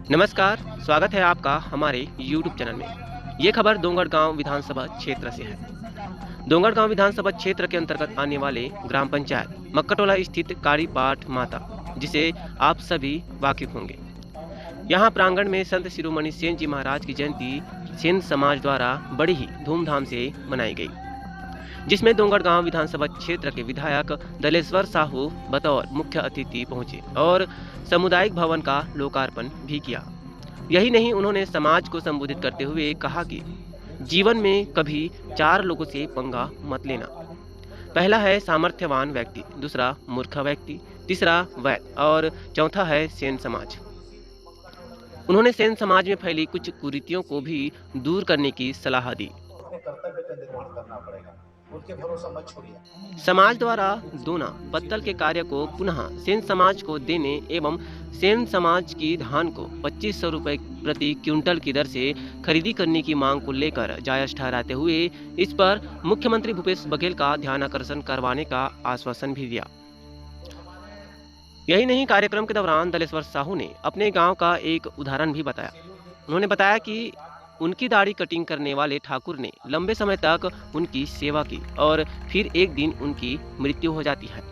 नमस्कार, स्वागत है आपका हमारे YouTube चैनल में। ये खबर डोंगरगांव विधानसभा क्षेत्र से है। डोंगरगांव विधानसभा क्षेत्र के अंतर्गत आने वाले ग्राम पंचायत मक्कटोला स्थित कालीपाठ माता, जिसे आप सभी वाकिफ होंगे। यहाँ प्रांगण में संत शिरोमणि सेन जी महाराज की जयंती सेन समाज द्वारा बड़ी ही धूमधाम से मनाई गई, जिसमें डोंगरगांव विधानसभा क्षेत्र के विधायक दलेश्वर साहू बतौर मुख्य अतिथि पहुंचे और सामुदायिक भवन का लोकार्पण भी किया। यही नहीं, उन्होंने समाज को संबोधित करते हुए कहा कि जीवन में कभी चार लोगों से पंगा मत लेना। पहला है सामर्थ्यवान व्यक्ति, दूसरा मूर्ख व्यक्ति, तीसरा वैद और चौथा है सेन समाज। उन्होंने सेन समाज में फैली कुछ कुरीतियों को भी दूर करने की सलाह दी। अपने कर्तव्य का निर्वहन करना पड़ेगा। उनके भरोसा मत छोड़िए। समाज द्वारा दोना पत्तल के कार्य को पुनः सेन समाज को देने एवं सेन समाज की धान को 2500 रुपये प्रति क्विंटल की दर से खरीदी करने की मांग को लेकर जायज ठहराते हुए इस पर मुख्यमंत्री भूपेश बघेल का ध्यान आकर्षण करवाने का आश्वासन भी दिया। यही नहीं, कार्यक्रम के दौरान दलेश्वर साहू ने अपने गांव का एक उदाहरण भी बताया। उन्होंने बताया कि उनकी दाढ़ी कटिंग करने वाले ठाकुर ने लंबे समय तक उनकी सेवा की और फिर एक दिन उनकी मृत्यु हो जाती है,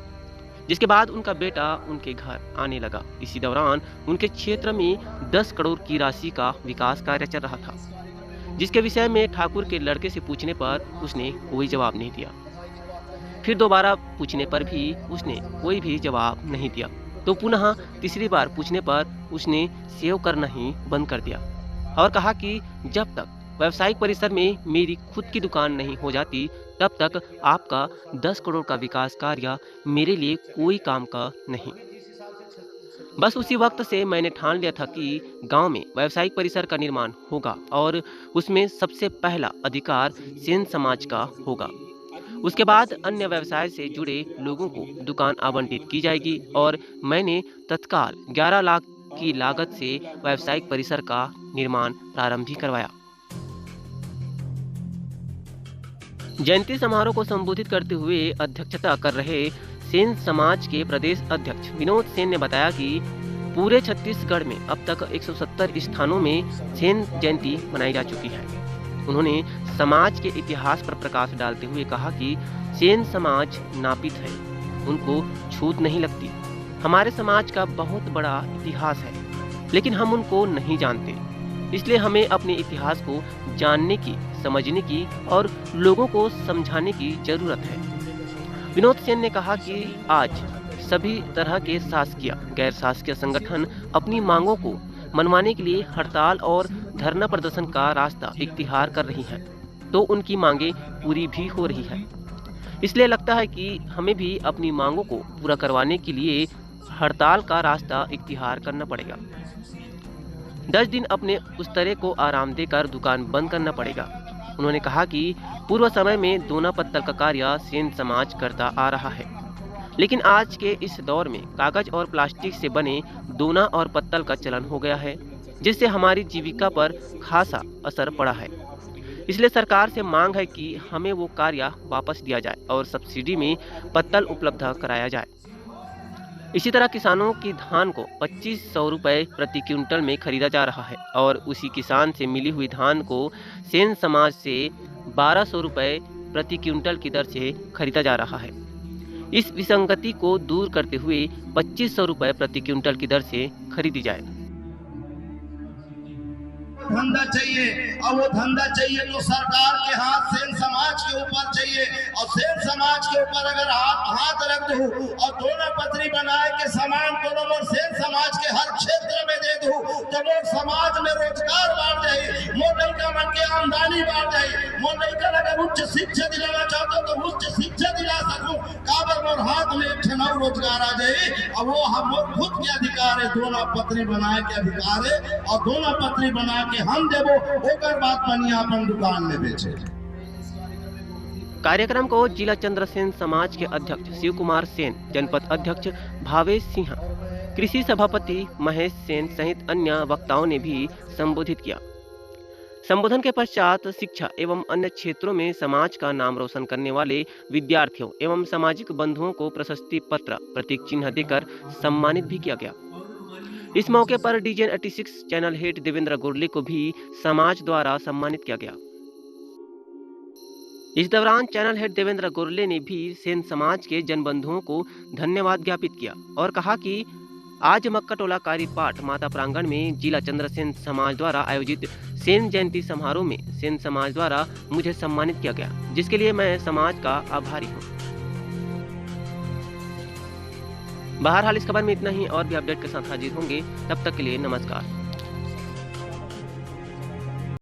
जिसके बाद उनका बेटा उनके घर आने लगा। इसी दौरान उनके क्षेत्र में 10 करोड़ की राशि का विकास कार्य चल रहा था, जिसके विषय में ठाकुर के लड़के से पूछने पर उसने कोई जवाब नहीं दिया। फिर दोबारा पूछने पर भी उसने कोई भी जवाब नहीं दिया, तो पुनः तीसरी बार पूछने पर उसने सेव करना ही बंद कर दिया और कहा कि जब तक व्यावसायिक परिसर में मेरी खुद की दुकान नहीं हो जाती, तब तक आपका 10 करोड़ का विकास कार्य मेरे लिए कोई काम का नहीं। बस उसी वक्त से मैंने ठान लिया था कि गांव में व्यावसायिक परिसर का निर्माण होगा और उसमें सबसे पहला अधिकार सेन समाज का होगा। उसके बाद अन्य व्यवसाय से जुड़े लोगों को दुकान आवंटित की जाएगी और मैंने तत्काल 11 लाख की लागत से व्यावसायिक परिसर का निर्माण प्रारंभ भी करवाया। जयंती समारोह को संबोधित करते हुए अध्यक्षता कर रहे सेन समाज के प्रदेश अध्यक्ष विनोद सेन ने बताया कि पूरे छत्तीसगढ़ में अब तक 170 स्थानों में सेन जयंती मनाई जा चुकी है। उन्होंने समाज के इतिहास पर प्रकाश डालते हुए कहा कि सेन समाज नापित है, उनको छूत नहीं लगती। हमारे समाज का बहुत बड़ा इतिहास है, लेकिन हम उनको नहीं जानते। इसलिए हमें अपने इतिहास को जानने की, समझने की और लोगों को समझाने की जरूरत है। विनोद सेन ने कहा कि आज सभी तरह के शासकीय, गैर शासकीय संगठन अपनी मांगों को मनवाने के लिए हड़ताल और धरना प्रदर्शन का रास्ता इख्तियार कर रही हैं, तो उनकी मांगें पूरी भी हो रही है। इसलिए लगता है कि हमें भी अपनी मांगों को पूरा करवाने के लिए हड़ताल का रास्ता इख्तियार करना पड़ेगा। 10 दिन अपने उस तरह को आराम देकर दुकान बंद करना पड़ेगा। उन्होंने कहा कि पूर्व समय में दोना पत्तल का कार्य सेन समाज करता आ रहा है, लेकिन आज के इस दौर में कागज और प्लास्टिक से बने दोना और पत्तल का चलन हो गया है, जिससे हमारी जीविका पर खासा असर पड़ा है। इसलिए सरकार से मांग है कि हमें वो कार्य वापस दिया जाए और सब्सिडी में पत्तल उपलब्ध कराया जाए। इसी तरह किसानों की धान को 2500 रुपये प्रति क्विंटल में खरीदा जा रहा है और उसी किसान से मिली हुई धान को सेन समाज से 1200 रुपये प्रति क्विंटल की दर से खरीदा जा रहा है। इस विसंगति को दूर करते हुए 2500 रुपये प्रति क्विंटल की दर से खरीदी जाए। धंधा चाहिए और वो धंधा चाहिए तो सरकार के हाथ सेन समाज के ऊपर चाहिए और सेन समाज के ऊपर अगर हाथ रख दूं और दोनों पत्री बनाए के सामान दोनों और सेन समाज के हर क्षेत्र में दे दूं तो लोग समाज में रोजगार बढ़ जाए, मोटल का मन के आमदनी बढ़ जाए। मोटल का अगर उच्च शिक्षा दिलाना चाहता तो उच्च शिक्षा दिला सकूं, काबर मोर हाथ में एक ठनौ रोजगार आ जाए और वो हम खुद के अधिकार है, दोनों पत्री बनाए के अधिकार है और दोनों पत्री बना के हम देवो ओकर बात बनिया अपन दुकान में बेचे। कार्यक्रम को जिला चंद्रसेन समाज के अध्यक्ष शिव कुमार सेन, जनपद अध्यक्ष भावेश सिंह, कृषि सभापति महेश सेन सहित अन्य वक्ताओं ने भी संबोधित किया। संबोधन के पश्चात शिक्षा एवं अन्य क्षेत्रों में समाज का नाम रोशन करने वाले विद्यार्थियों एवं सामाजिक बंधुओं को प्रशस्ति पत्र, प्रतीक चिन्ह देकर सम्मानित भी किया गया। इस मौके पर डीजे 86 चैनल हेड देवेंद्र गोरले को भी समाज द्वारा सम्मानित किया गया। इस दौरान चैनल हेड देवेंद्र गोरले ने भी सेन समाज के जनबंधुओं को धन्यवाद ज्ञापित किया और कहा कि आज मक्का टोला कारी पाठ माता प्रांगण में जिला चंद्रसेन समाज द्वारा आयोजित सेन जयंती समारोह में सेन समाज द्वारा मुझे सम्मानित किया गया, जिसके लिए मैं समाज का आभारी हूँ। बहरहाल इस खबर में इतना ही, और भी अपडेट के साथ हाजिर होंगे। तब तक के लिए नमस्कार।